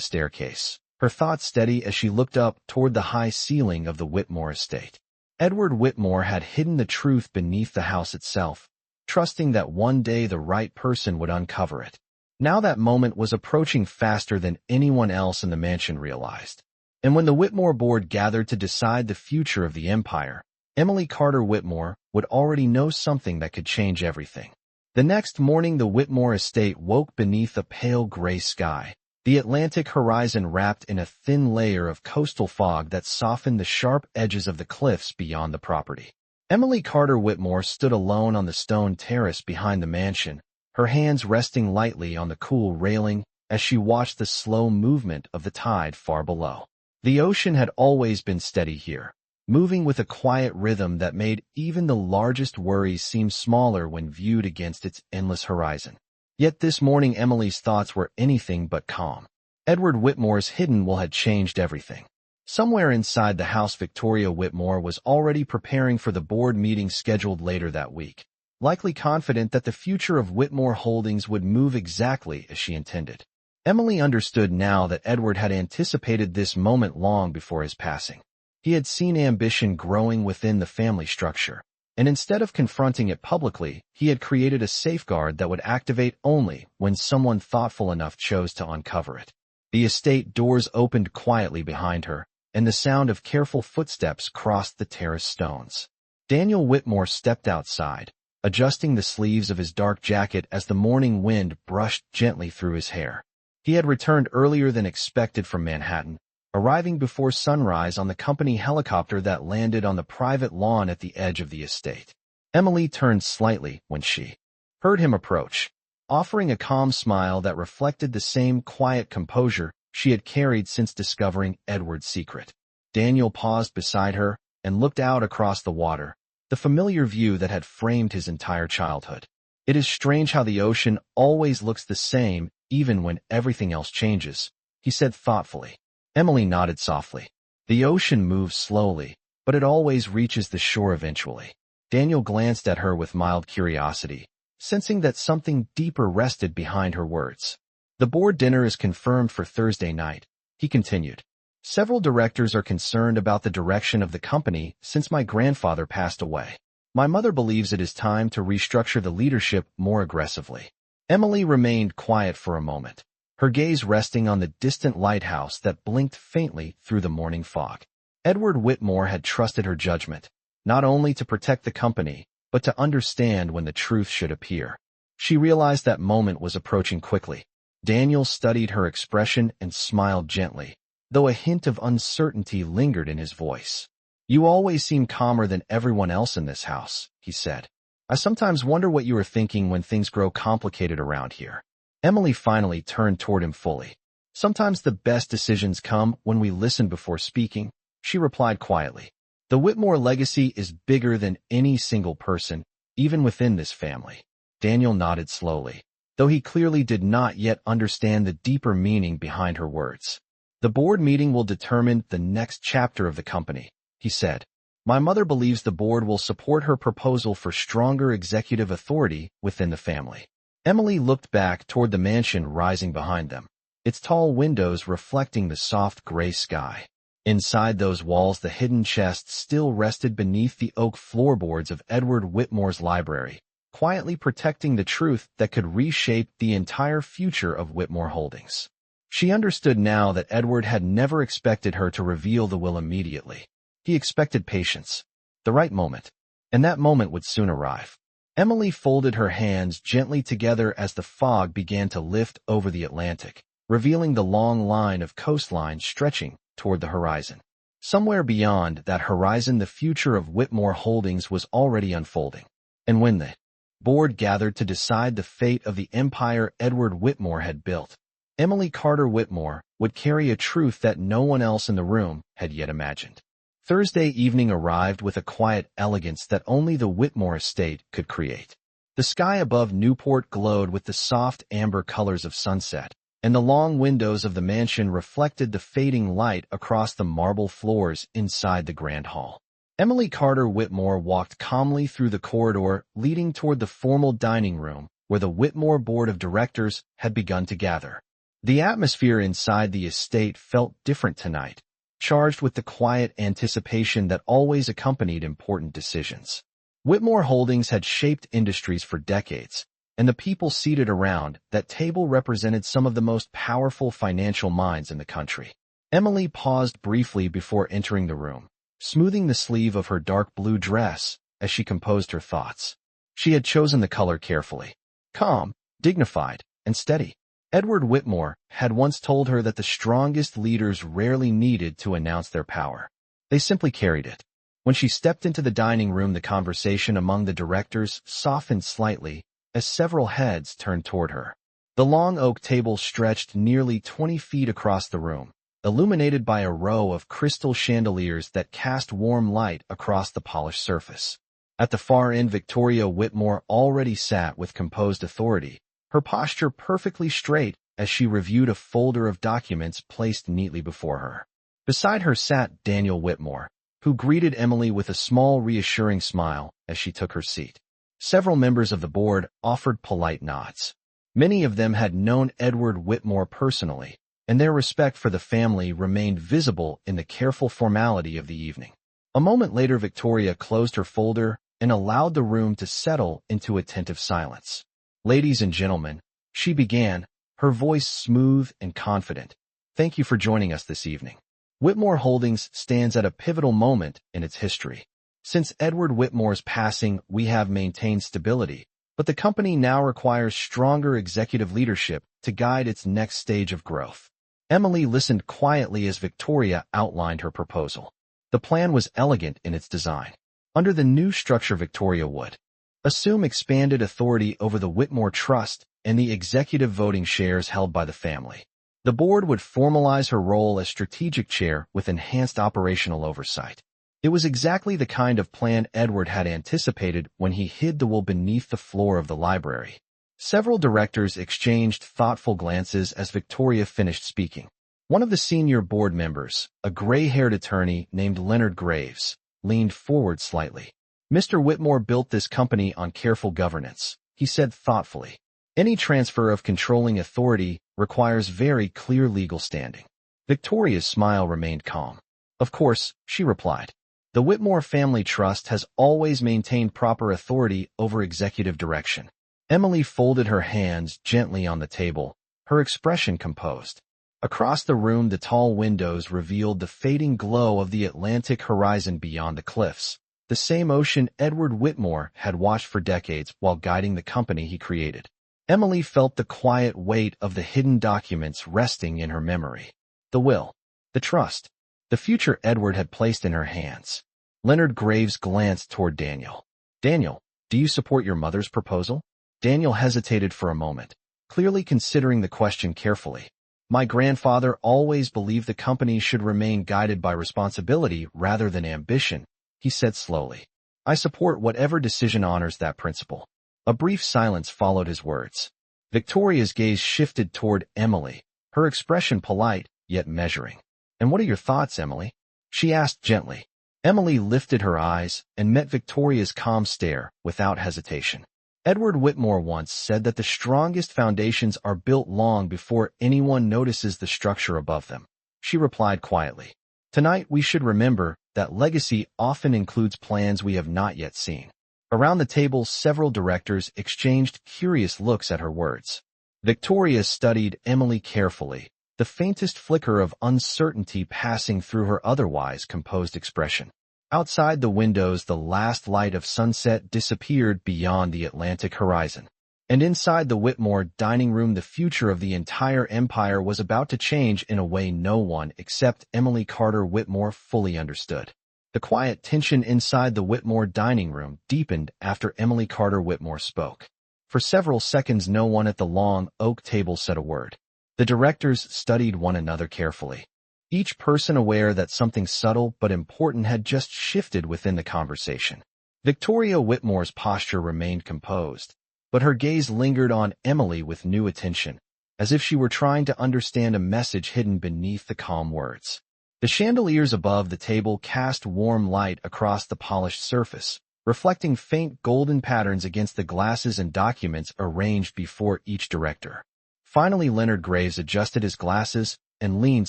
staircase, her thoughts steady as she looked up toward the high ceiling of the Whitmore estate. Edward Whitmore had hidden the truth beneath the house itself, trusting that one day the right person would uncover it. Now that moment was approaching faster than anyone else in the mansion realized. And when the Whitmore board gathered to decide the future of the empire, Emily Carter Whitmore would already know something that could change everything. The next morning, the Whitmore estate woke beneath a pale gray sky, the Atlantic horizon wrapped in a thin layer of coastal fog that softened the sharp edges of the cliffs beyond the property. Emily Carter Whitmore stood alone on the stone terrace behind the mansion, her hands resting lightly on the cool railing as she watched the slow movement of the tide far below. The ocean had always been steady here, moving with a quiet rhythm that made even the largest worries seem smaller when viewed against its endless horizon. Yet this morning Emily's thoughts were anything but calm. Edward Whitmore's hidden will had changed everything. Somewhere inside the house, Victoria Whitmore was already preparing for the board meeting scheduled later that week, likely confident that the future of Whitmore Holdings would move exactly as she intended. Emily understood now that Edward had anticipated this moment long before his passing. He had seen ambition growing within the family structure, and instead of confronting it publicly, he had created a safeguard that would activate only when someone thoughtful enough chose to uncover it. The estate doors opened quietly behind her, and the sound of careful footsteps crossed the terrace stones. Daniel Whitmore stepped outside, adjusting the sleeves of his dark jacket as the morning wind brushed gently through his hair. He had returned earlier than expected from Manhattan, arriving before sunrise on the company helicopter that landed on the private lawn at the edge of the estate. Emily turned slightly when she heard him approach, offering a calm smile that reflected the same quiet composure she had carried since discovering Edward's secret. Daniel paused beside her and looked out across the water, the familiar view that had framed his entire childhood. It is strange how the ocean always looks the same even when everything else changes, he said thoughtfully. Emily nodded softly. The ocean moves slowly, but it always reaches the shore eventually. Daniel glanced at her with mild curiosity, sensing that something deeper rested behind her words. The board dinner is confirmed for Thursday night, he continued. Several directors are concerned about the direction of the company since my grandfather passed away. My mother believes it is time to restructure the leadership more aggressively. Emily remained quiet for a moment, her gaze resting on the distant lighthouse that blinked faintly through the morning fog. Edward Whitmore had trusted her judgment, not only to protect the company, but to understand when the truth should appear. She realized that moment was approaching quickly. Daniel studied her expression and smiled gently, though a hint of uncertainty lingered in his voice. You always seem calmer than everyone else in this house, he said. I sometimes wonder what you are thinking when things grow complicated around here. Emily finally turned toward him fully. Sometimes the best decisions come when we listen before speaking, she replied quietly. The Whitmore legacy is bigger than any single person, even within this family. Daniel nodded slowly, though he clearly did not yet understand the deeper meaning behind her words. The board meeting will determine the next chapter of the company, he said. My mother believes the board will support her proposal for stronger executive authority within the family. Emily looked back toward the mansion rising behind them, its tall windows reflecting the soft gray sky. Inside those walls, the hidden chest still rested beneath the oak floorboards of Edward Whitmore's library, quietly protecting the truth that could reshape the entire future of Whitmore Holdings. She understood now that Edward had never expected her to reveal the will immediately. He expected patience, the right moment, and that moment would soon arrive. Emily folded her hands gently together as the fog began to lift over the Atlantic, revealing the long line of coastline stretching toward the horizon. Somewhere beyond that horizon, the future of Whitmore Holdings was already unfolding. And when the board gathered to decide the fate of the empire Edward Whitmore had built, Emily Carter Whitmore would carry a truth that no one else in the room had yet imagined. Thursday evening arrived with a quiet elegance that only the Whitmore estate could create. The sky above Newport glowed with the soft amber colors of sunset, and the long windows of the mansion reflected the fading light across the marble floors inside the grand hall. Emily Carter Whitmore walked calmly through the corridor leading toward the formal dining room where the Whitmore Board of Directors had begun to gather. The atmosphere inside the estate felt different tonight, charged with the quiet anticipation that always accompanied important decisions. Whitmore Holdings had shaped industries for decades, and the people seated around that table represented some of the most powerful financial minds in the country. Emily paused briefly before entering the room, smoothing the sleeve of her dark blue dress as she composed her thoughts. She had chosen the color carefully, calm, dignified, and steady. Edward Whitmore had once told her that the strongest leaders rarely needed to announce their power. They simply carried it. When she stepped into the dining room, the conversation among the directors softened slightly as several heads turned toward her. The long oak table stretched nearly 20 feet across the room, illuminated by a row of crystal chandeliers that cast warm light across the polished surface. At the far end, Victoria Whitmore already sat with composed authority, her posture perfectly straight as she reviewed a folder of documents placed neatly before her. Beside her sat Daniel Whitmore, who greeted Emily with a small, reassuring smile as she took her seat. Several members of the board offered polite nods. Many of them had known Edward Whitmore personally, and their respect for the family remained visible in the careful formality of the evening. A moment later, Victoria closed her folder and allowed the room to settle into attentive silence. "Ladies and gentlemen," she began, her voice smooth and confident, "thank you for joining us this evening. Whitmore Holdings stands at a pivotal moment in its history. Since Edward Whitmore's passing, we have maintained stability, but the company now requires stronger executive leadership to guide its next stage of growth." Emily listened quietly as Victoria outlined her proposal. The plan was elegant in its design. Under the new structure, Victoria would assume expanded authority over the Whitmore Trust and the executive voting shares held by the family. The board would formalize her role as strategic chair with enhanced operational oversight. It was exactly the kind of plan Edward had anticipated when he hid the will beneath the floor of the library. Several directors exchanged thoughtful glances as Victoria finished speaking. One of the senior board members, a gray-haired attorney named Leonard Graves, leaned forward slightly. "Mr. Whitmore built this company on careful governance," he said thoughtfully. "Any transfer of controlling authority requires very clear legal standing." Victoria's smile remained calm. "Of course," she replied. "The Whitmore Family Trust has always maintained proper authority over executive direction." Emily folded her hands gently on the table, her expression composed. Across the room, the tall windows revealed the fading glow of the Atlantic horizon beyond the cliffs, the same ocean Edward Whitmore had watched for decades while guiding the company he created. Emily felt the quiet weight of the hidden documents resting in her memory. The will, the trust, the future Edward had placed in her hands. Leonard Graves glanced toward Daniel. "Daniel, do you support your mother's proposal?" Daniel hesitated for a moment, clearly considering the question carefully. "My grandfather always believed the company should remain guided by responsibility rather than ambition," he said slowly. "I support whatever decision honors that principle." A brief silence followed his words. Victoria's gaze shifted toward Emily, her expression polite yet measuring. "And what are your thoughts, Emily?" she asked gently. Emily lifted her eyes and met Victoria's calm stare without hesitation. "Edward Whitmore once said that the strongest foundations are built long before anyone notices the structure above them," she replied quietly. "Tonight we should remember that legacy often includes plans we have not yet seen." Around the table, several directors exchanged curious looks at her words. Victoria studied Emily carefully, the faintest flicker of uncertainty passing through her otherwise composed expression. Outside the windows, the last light of sunset disappeared beyond the Atlantic horizon. And inside the Whitmore dining room, the future of the entire empire was about to change in a way no one except Emily Carter Whitmore fully understood. The quiet tension inside the Whitmore dining room deepened after Emily Carter Whitmore spoke. For several seconds, no one at the long oak table said a word. The directors studied one another carefully, each person aware that something subtle but important had just shifted within the conversation. Victoria Whitmore's posture remained composed, but her gaze lingered on Emily with new attention, as if she were trying to understand a message hidden beneath the calm words. The chandeliers above the table cast warm light across the polished surface, reflecting faint golden patterns against the glasses and documents arranged before each director. Finally, Leonard Graves adjusted his glasses and leaned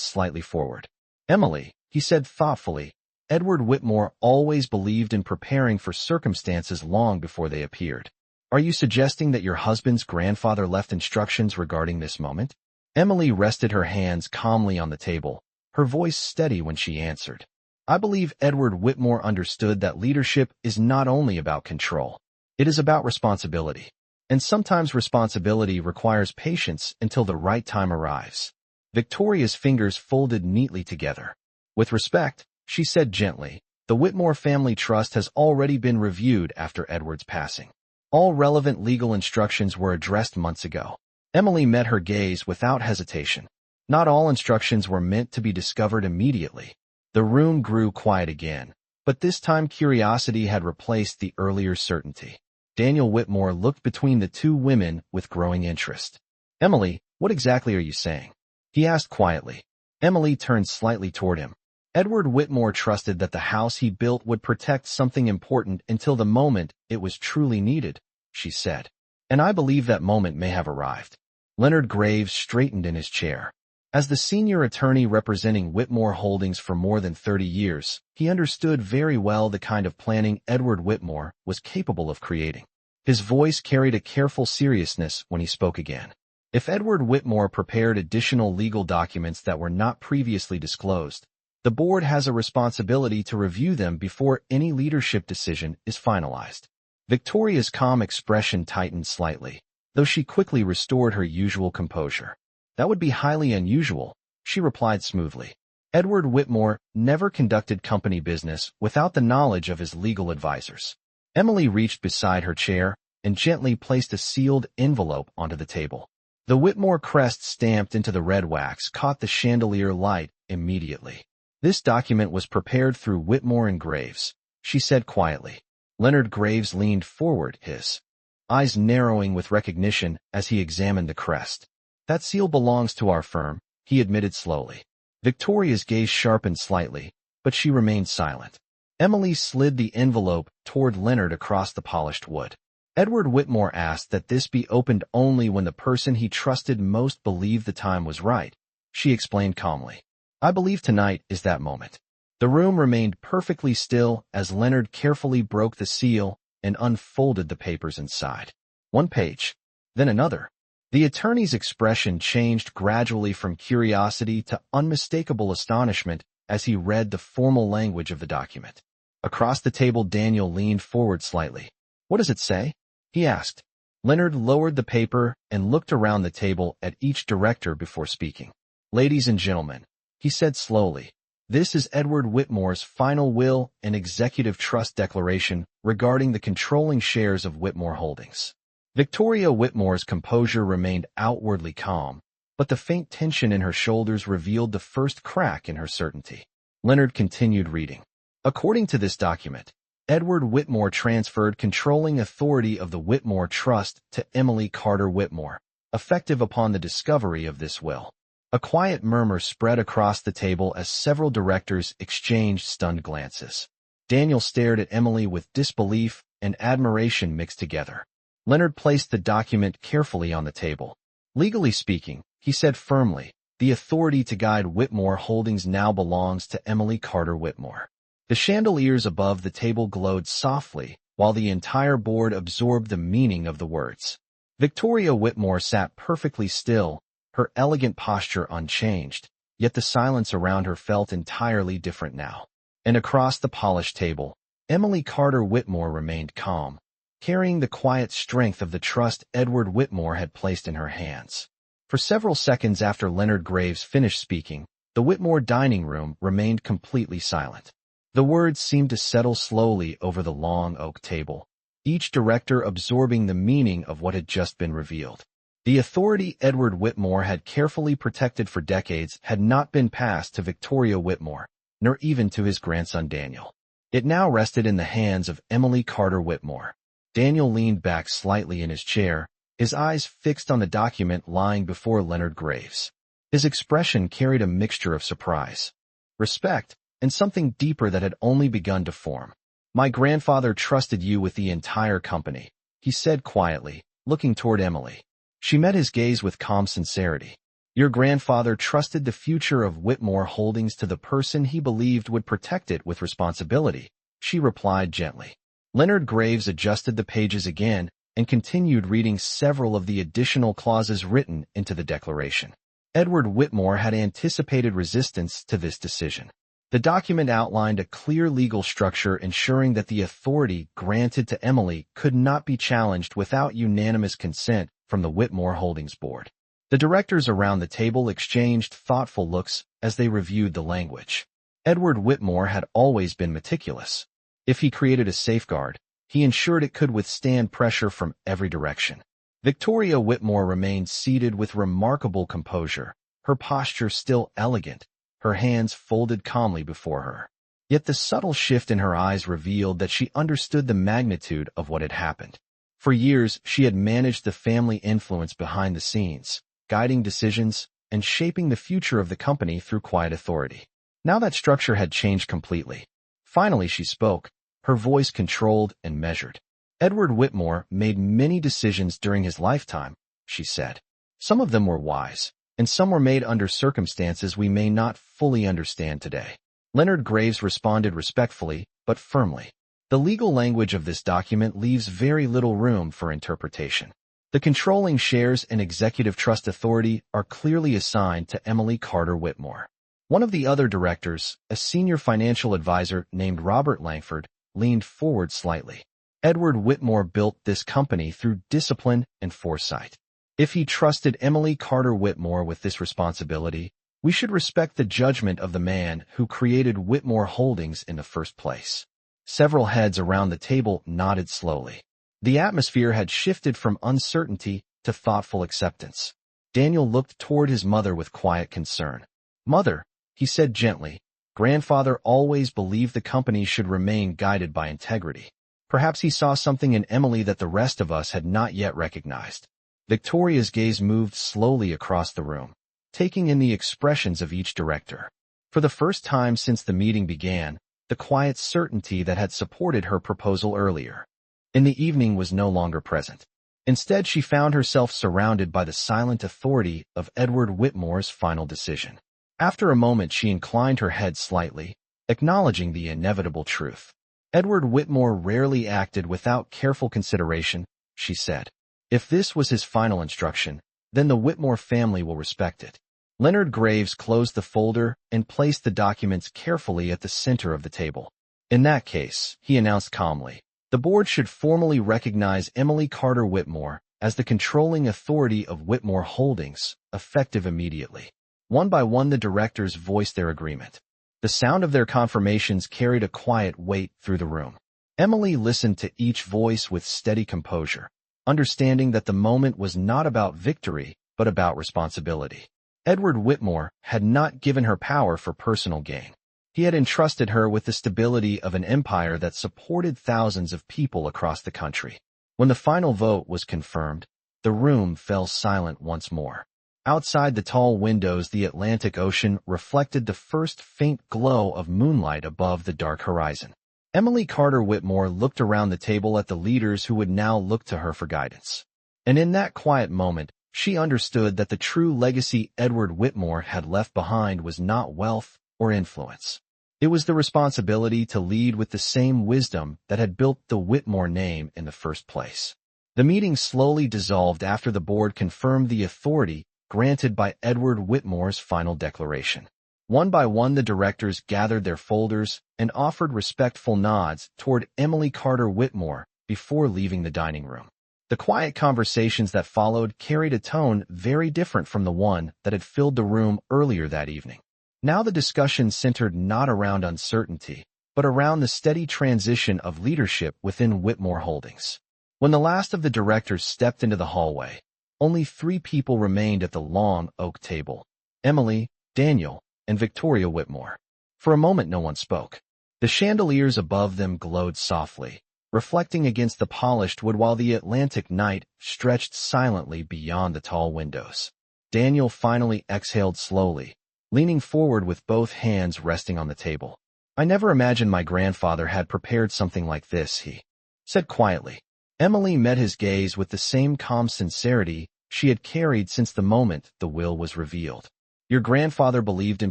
slightly forward. "Emily," he said thoughtfully, "Edward Whitmore always believed in preparing for circumstances long before they appeared. Are you suggesting that your husband's grandfather left instructions regarding this moment?" Emily rested her hands calmly on the table, her voice steady when she answered. "I believe Edward Whitmore understood that leadership is not only about control. It is about responsibility. And sometimes responsibility requires patience until the right time arrives." Victoria's fingers folded neatly together. "With respect," she said gently, The Whitmore Family Trust has already been reviewed after Edward's passing. All relevant legal instructions were addressed months ago. Emily met her gaze without hesitation. Not all instructions were meant to be discovered immediately. The room grew quiet again, but this time curiosity had replaced the earlier certainty. Daniel Whitmore looked between the two women with growing interest. "Emily, what exactly are you saying?" he asked quietly. Emily turned slightly toward him. Edward Whitmore trusted that the house he built would protect something important until the moment it was truly needed, she said. "And I believe that moment may have arrived." Leonard Graves straightened in his chair. As the senior attorney representing Whitmore Holdings for more than 30 years, he understood very well the kind of planning Edward Whitmore was capable of creating. His voice carried a careful seriousness when he spoke again. If Edward Whitmore prepared additional legal documents that were not previously disclosed, the board has a responsibility to review them before any leadership decision is finalized. Victoria's calm expression tightened slightly, though she quickly restored her usual composure. "That would be highly unusual," she replied smoothly. Edward Whitmore never conducted company business without the knowledge of his legal advisors. Emily reached beside her chair and gently placed a sealed envelope onto the table. The Whitmore crest stamped into the red wax caught the chandelier light immediately. "This document was prepared through Whitmore and Graves," she said quietly. Leonard Graves leaned forward, his eyes narrowing with recognition as he examined the crest. "That seal belongs to our firm," he admitted slowly. Victoria's gaze sharpened slightly, but she remained silent. Emily slid the envelope toward Leonard across the polished wood. "Edward Whitmore asked that this be opened only when the person he trusted most believed the time was right," she explained calmly. "I believe tonight is that moment." The room remained perfectly still as Leonard carefully broke the seal and unfolded the papers inside. One page, then another. The attorney's expression changed gradually from curiosity to unmistakable astonishment as he read the formal language of the document. Across the table, Daniel leaned forward slightly. "What does it say?" he asked. Leonard lowered the paper and looked around the table at each director before speaking. "Ladies and gentlemen," he said slowly, "this is Edward Whitmore's final will and executive trust declaration regarding the controlling shares of Whitmore Holdings." Victoria Whitmore's composure remained outwardly calm, but the faint tension in her shoulders revealed the first crack in her certainty. Leonard continued reading. "According to this document, Edward Whitmore transferred controlling authority of the Whitmore Trust to Emily Carter Whitmore, effective upon the discovery of this will." A quiet murmur spread across the table as several directors exchanged stunned glances. Daniel stared at Emily with disbelief and admiration mixed together. Leonard placed the document carefully on the table. "Legally speaking," he said firmly, "the authority to guide Whitmore Holdings now belongs to Emily Carter Whitmore." The chandeliers above the table glowed softly, while the entire board absorbed the meaning of the words. Victoria Whitmore sat perfectly still, her elegant posture unchanged, yet the silence around her felt entirely different now. And across the polished table, Emily Carter Whitmore remained calm, carrying the quiet strength of the trust Edward Whitmore had placed in her hands. For several seconds after Leonard Graves finished speaking, the Whitmore dining room remained completely silent. The words seemed to settle slowly over the long oak table, each director absorbing the meaning of what had just been revealed. The authority Edward Whitmore had carefully protected for decades had not been passed to Victoria Whitmore, nor even to his grandson Daniel. It now rested in the hands of Emily Carter Whitmore. Daniel leaned back slightly in his chair, his eyes fixed on the document lying before Leonard Graves. His expression carried a mixture of surprise, respect, and something deeper that had only begun to form. "My grandfather trusted you with the entire company," he said quietly, looking toward Emily. She met his gaze with calm sincerity. "Your grandfather trusted the future of Whitmore Holdings to the person he believed would protect it with responsibility," she replied gently. Leonard Graves adjusted the pages again and continued reading several of the additional clauses written into the declaration. Edward Whitmore had anticipated resistance to this decision. The document outlined a clear legal structure ensuring that the authority granted to Emily could not be challenged without unanimous consent from the Whitmore Holdings Board. The directors around the table exchanged thoughtful looks as they reviewed the language. Edward Whitmore had always been meticulous. If he created a safeguard, he ensured it could withstand pressure from every direction. Victoria Whitmore remained seated with remarkable composure, her posture still elegant, her hands folded calmly before her. Yet the subtle shift in her eyes revealed that she understood the magnitude of what had happened. For years, she had managed the family influence behind the scenes, guiding decisions and shaping the future of the company through quiet authority. Now that structure had changed completely. Finally, she spoke, her voice controlled and measured. Edward Whitmore made many decisions during his lifetime, she said. Some of them were wise, and some were made under circumstances we may not fully understand today. Leonard Graves responded respectfully, but firmly. The legal language of this document leaves very little room for interpretation. The controlling shares and executive trust authority are clearly assigned to Emily Carter Whitmore. One of the other directors, a senior financial advisor named Robert Langford, leaned forward slightly. Edward Whitmore built this company through discipline and foresight. If he trusted Emily Carter Whitmore with this responsibility, we should respect the judgment of the man who created Whitmore Holdings in the first place. Several heads around the table nodded slowly. The atmosphere had shifted from uncertainty to thoughtful acceptance. Daniel looked toward his mother with quiet concern. "Mother," he said gently, "Grandfather always believed the company should remain guided by integrity. Perhaps he saw something in Emily that the rest of us had not yet recognized." Victoria's gaze moved slowly across the room, taking in the expressions of each director. For the first time since the meeting began, the quiet certainty that had supported her proposal earlier in the evening was no longer present. Instead, she found herself surrounded by the silent authority of Edward Whitmore's final decision. After a moment, she inclined her head slightly, acknowledging the inevitable truth. "Edward Whitmore rarely acted without careful consideration," she said. "If this was his final instruction, then the Whitmore family will respect it." Leonard Graves closed the folder and placed the documents carefully at the center of the table. "In that case," he announced calmly, "the board should formally recognize Emily Carter Whitmore as the controlling authority of Whitmore Holdings, effective immediately." One by one, the directors voiced their agreement. The sound of their confirmations carried a quiet weight through the room. Emily listened to each voice with steady composure, understanding that the moment was not about victory, but about responsibility. Edward Whitmore had not given her power for personal gain. He had entrusted her with the stability of an empire that supported thousands of people across the country. When the final vote was confirmed, the room fell silent once more. Outside the tall windows, the Atlantic Ocean reflected the first faint glow of moonlight above the dark horizon. Emily Carter Whitmore looked around the table at the leaders who would now look to her for guidance. And in that quiet moment, she understood that the true legacy Edward Whitmore had left behind was not wealth or influence. It was the responsibility to lead with the same wisdom that had built the Whitmore name in the first place. The meeting slowly dissolved after the board confirmed the authority granted by Edward Whitmore's final declaration. One by one, the directors gathered their folders and offered respectful nods toward Emily Carter Whitmore before leaving the dining room. The quiet conversations that followed carried a tone very different from the one that had filled the room earlier that evening. Now the discussion centered not around uncertainty, but around the steady transition of leadership within Whitmore Holdings. When the last of the directors stepped into the hallway, only 3 people remained at the long oak table: Emily, Daniel, and Victoria Whitmore. For a moment, no one spoke. The chandeliers above them glowed softly, reflecting against the polished wood while the Atlantic night stretched silently beyond the tall windows. Daniel finally exhaled slowly, leaning forward with both hands resting on the table. "I never imagined my grandfather had prepared something like this," he said quietly. Emily met his gaze with the same calm sincerity she had carried since the moment the will was revealed. "Your grandfather believed in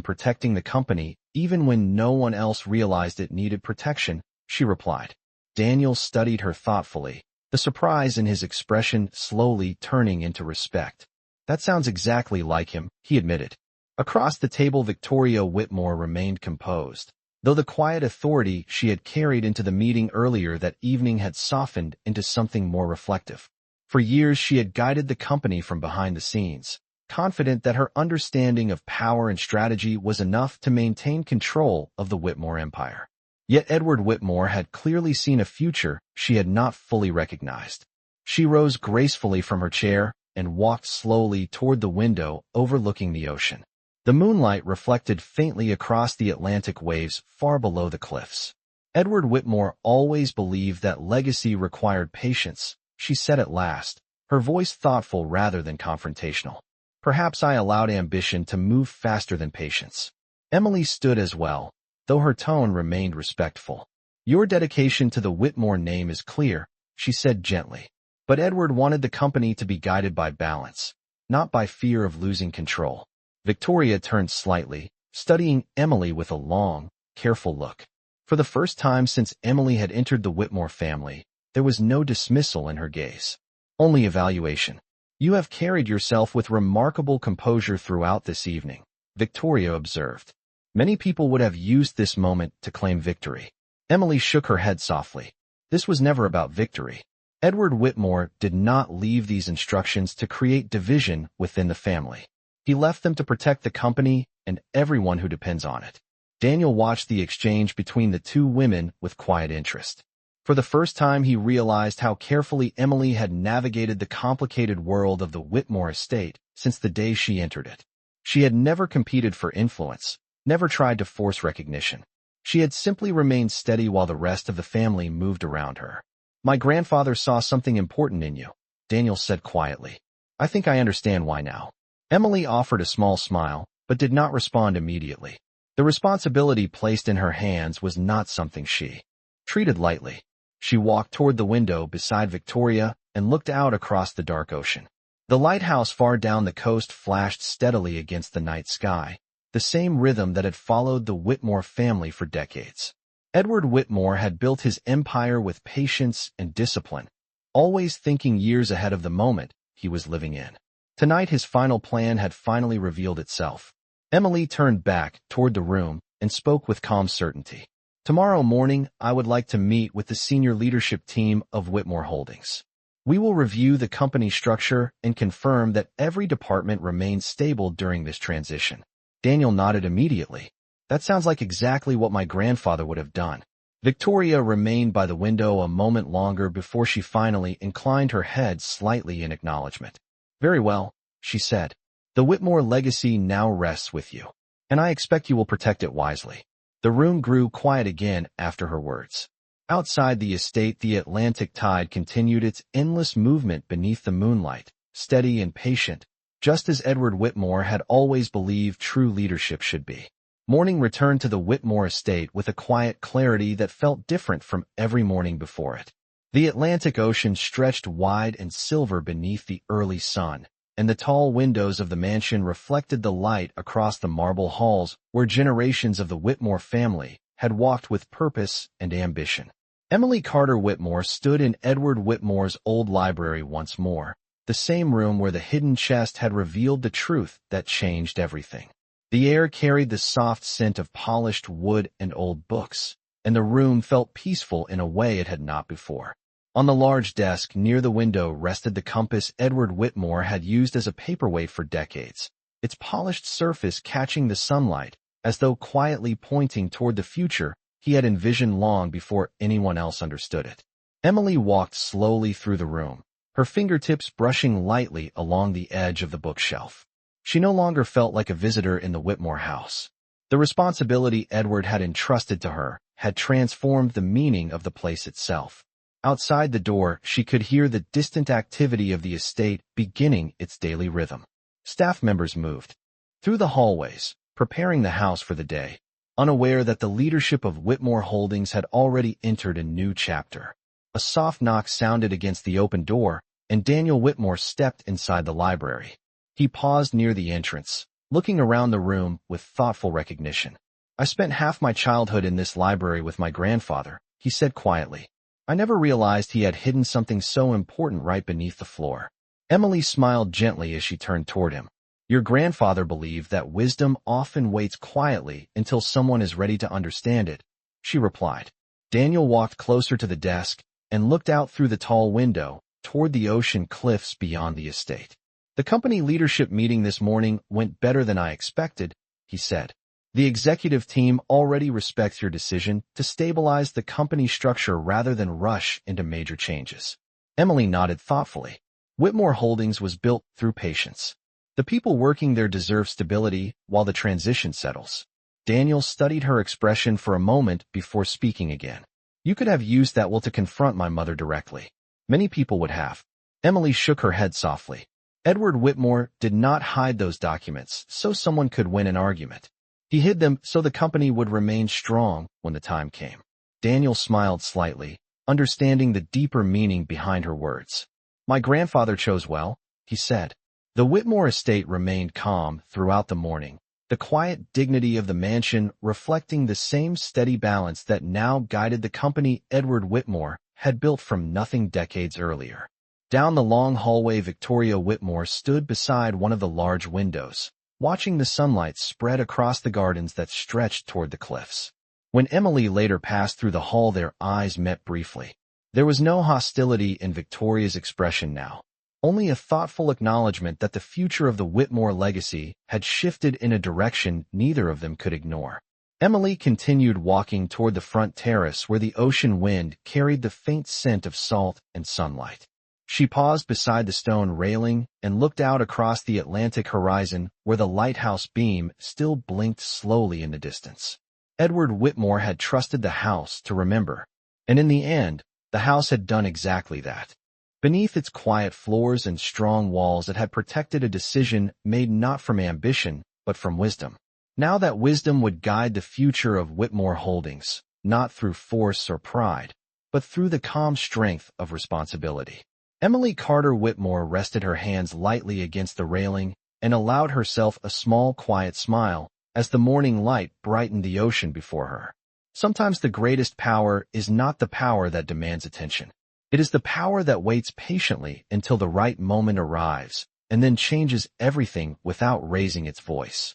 protecting the company even when no one else realized it needed protection," she replied. Daniel studied her thoughtfully, the surprise in his expression slowly turning into respect. "That sounds exactly like him," he admitted. Across the table, Victoria Whitmore remained composed, though the quiet authority she had carried into the meeting earlier that evening had softened into something more reflective. For years, she had guided the company from behind the scenes, confident that her understanding of power and strategy was enough to maintain control of the Whitmore empire. Yet Edward Whitmore had clearly seen a future she had not fully recognized. She rose gracefully from her chair and walked slowly toward the window overlooking the ocean. The moonlight reflected faintly across the Atlantic waves far below the cliffs. Edward Whitmore always believed that legacy required patience, she said at last, her voice thoughtful rather than confrontational. Perhaps I allowed ambition to move faster than patience. Emily stood as well, though her tone remained respectful. Your dedication to the Whitmore name is clear, she said gently. But Edward wanted the company to be guided by balance, not by fear of losing control. Victoria turned slightly, studying Emily with a long, careful look. For the first time since Emily had entered the Whitmore family, there was no dismissal in her gaze. Only evaluation. You have carried yourself with remarkable composure throughout this evening, Victoria observed. Many people would have used this moment to claim victory. Emily shook her head softly. This was never about victory. Edward Whitmore did not leave these instructions to create division within the family. He left them to protect the company and everyone who depends on it. Daniel watched the exchange between the two women with quiet interest. For the first time he realized how carefully Emily had navigated the complicated world of the Whitmore estate since the day she entered it. She had never competed for influence, never tried to force recognition. She had simply remained steady while the rest of the family moved around her. My grandfather saw something important in you, Daniel said quietly. I think I understand why now. Emily offered a small smile, but did not respond immediately. The responsibility placed in her hands was not something she treated lightly. She walked toward the window beside Victoria and looked out across the dark ocean. The lighthouse far down the coast flashed steadily against the night sky, the same rhythm that had followed the Whitmore family for decades. Edward Whitmore had built his empire with patience and discipline, always thinking years ahead of the moment he was living in. Tonight his final plan had finally revealed itself. Emily turned back toward the room and spoke with calm certainty. Tomorrow morning, I would like to meet with the senior leadership team of Whitmore Holdings. We will review the company structure and confirm that every department remains stable during this transition. Daniel nodded immediately. That sounds like exactly what my grandfather would have done. Victoria remained by the window a moment longer before she finally inclined her head slightly in acknowledgement. Very well, she said. The Whitmore legacy now rests with you, and I expect you will protect it wisely. The room grew quiet again after her words. Outside the estate, the Atlantic tide continued its endless movement beneath the moonlight, steady and patient, just as Edward Whitmore had always believed true leadership should be. Morning returned to the Whitmore estate with a quiet clarity that felt different from every morning before it. The Atlantic Ocean stretched wide and silver beneath the early sun, and the tall windows of the mansion reflected the light across the marble halls where generations of the Whitmore family had walked with purpose and ambition. Emily Carter Whitmore stood in Edward Whitmore's old library once more, the same room where the hidden chest had revealed the truth that changed everything. The air carried the soft scent of polished wood and old books, and the room felt peaceful in a way it had not before. On the large desk near the window rested the compass Edward Whitmore had used as a paperweight for decades, its polished surface catching the sunlight, as though quietly pointing toward the future he had envisioned long before anyone else understood it. Emily walked slowly through the room, her fingertips brushing lightly along the edge of the bookshelf. She no longer felt like a visitor in the Whitmore house. The responsibility Edward had entrusted to her had transformed the meaning of the place itself. Outside the door, she could hear the distant activity of the estate beginning its daily rhythm. Staff members moved through the hallways, preparing the house for the day, unaware that the leadership of Whitmore Holdings had already entered a new chapter. A soft knock sounded against the open door, and Daniel Whitmore stepped inside the library. He paused near the entrance, looking around the room with thoughtful recognition. I spent half my childhood in this library with my grandfather, he said quietly. I never realized he had hidden something so important right beneath the floor. Emily smiled gently as she turned toward him. Your grandfather believed that wisdom often waits quietly until someone is ready to understand it, she replied. Daniel walked closer to the desk and looked out through the tall window toward the ocean cliffs beyond the estate. The company leadership meeting this morning went better than I expected, he said. The executive team already respects your decision to stabilize the company structure rather than rush into major changes. Emily nodded thoughtfully. Whitmore Holdings was built through patience. The people working there deserve stability while the transition settles. Daniel studied her expression for a moment before speaking again. You could have used that will to confront my mother directly. Many people would have. Emily shook her head softly. Edward Whitmore did not hide those documents so someone could win an argument. He hid them so the company would remain strong when the time came. Daniel smiled slightly, understanding the deeper meaning behind her words. My grandfather chose well, he said. The Whitmore estate remained calm throughout the morning, the quiet dignity of the mansion reflecting the same steady balance that now guided the company Edward Whitmore had built from nothing decades earlier. Down the long hallway, Victoria Whitmore stood beside one of the large windows, watching the sunlight spread across the gardens that stretched toward the cliffs. When Emily later passed through the hall, their eyes met briefly. There was no hostility in Victoria's expression now, only a thoughtful acknowledgement that the future of the Whitmore legacy had shifted in a direction neither of them could ignore. Emily continued walking toward the front terrace where the ocean wind carried the faint scent of salt and sunlight. She paused beside the stone railing and looked out across the Atlantic horizon where the lighthouse beam still blinked slowly in the distance. Edward Whitmore had trusted the house to remember, and in the end, the house had done exactly that. Beneath its quiet floors and strong walls, it had protected a decision made not from ambition, but from wisdom. Now that wisdom would guide the future of Whitmore Holdings, not through force or pride, but through the calm strength of responsibility. Emily Carter Whitmore rested her hands lightly against the railing and allowed herself a small, quiet smile as the morning light brightened the ocean before her. Sometimes the greatest power is not the power that demands attention. It is the power that waits patiently until the right moment arrives and then changes everything without raising its voice.